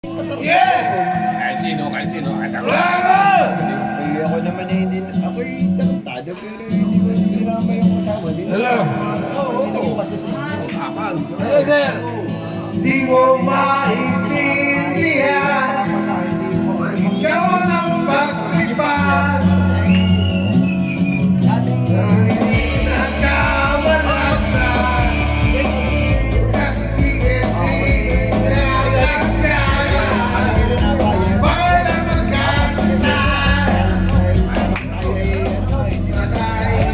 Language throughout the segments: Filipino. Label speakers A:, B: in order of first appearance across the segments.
A: Kahit sino.
B: Ako naman eh, hindi. Ako'y tarantado pero hindi naman yung kasama din.
C: Hello?
B: Hindi ko kasi sa inyo.
C: Hello, sir. Di mo maintindihan. Ikaw ang pagtripan. Hindi nagkamalasan. Kasi hindi nagkakaya. Para magkakita. Sakay.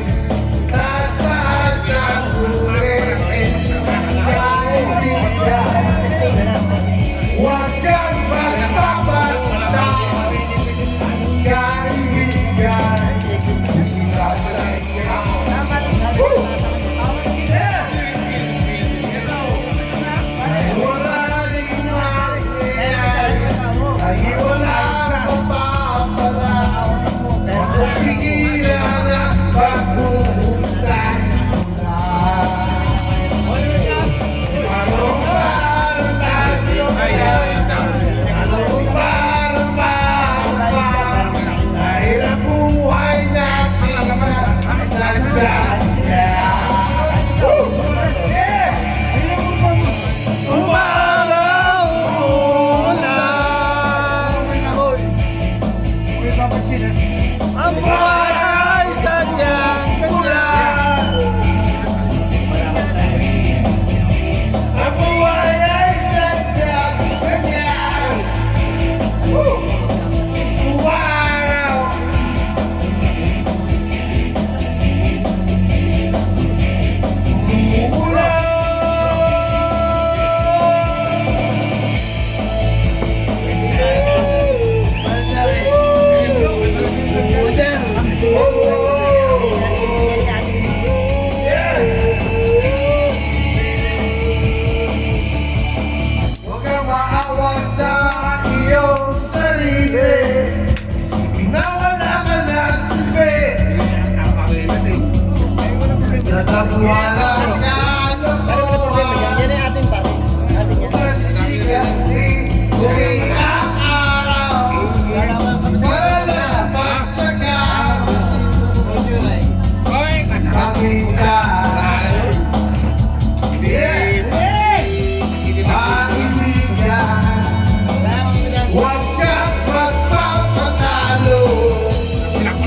C: Taas-taas ang uri. Huwag kang magpapasta. Kaibigan. Sikat sa iya. Ay wala rin mangyayari. Ay wala mapapala. Huwag pigilan ang pagpupuntan. Anong parang tayo Anong parang dahil ang buhay natin sadya. Umaraw muna ang buhay sadyang ganyan. Ang buhay ay sadyang ganyan. Umaraw. Huwag kang maawa sa iyong sarili. Isipin na wala ka na silbi. Natagwalan ka lokohan.
B: Yan ay atin pa. Atin yan.
C: Masisigat din uli ang araw. Wala sa pagsagaw. Pagkita. Kaibigan. Huwag kang magpapatalo.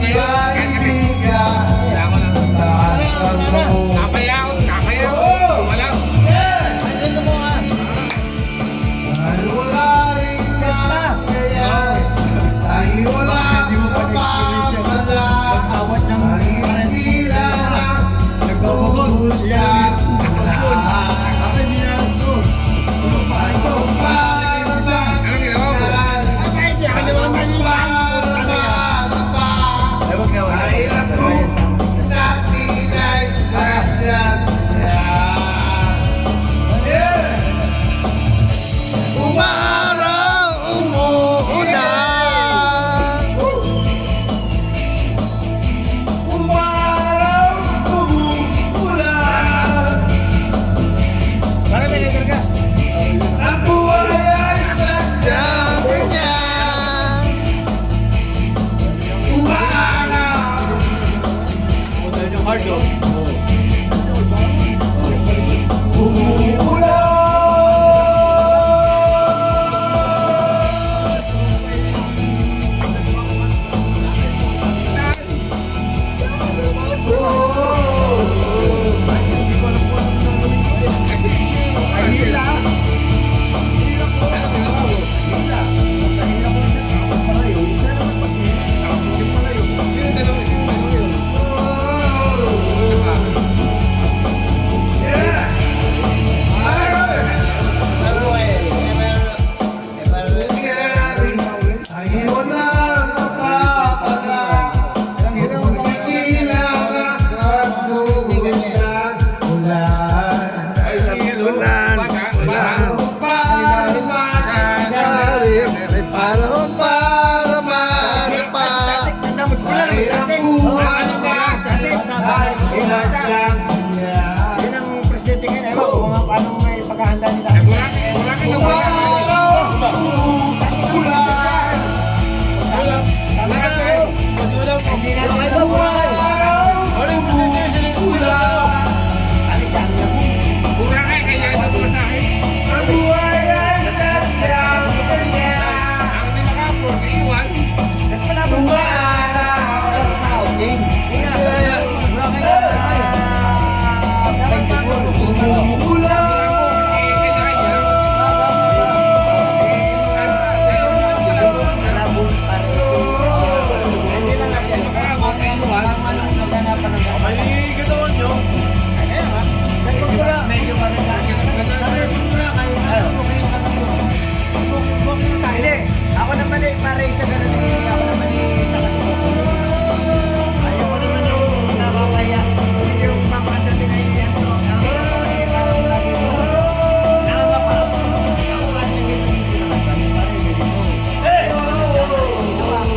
C: Kaibigan. Taas ang loob. Dahil wala rin kakayahan. Dahil wala mapapala. Dahil hindi lang nagbuhusgan. Anong parang sakyan? Anong parang pa? Dahil ang buhay natin ay sadyang umaraw, umuulan. Umaraw, umuulan.
B: Para may letter ka.
C: Ang buhay ay sadyang ganyan. Umaraw.
B: Yan ang presidente ngayon. Paano may paghahanda nila?
A: Burakin na declaration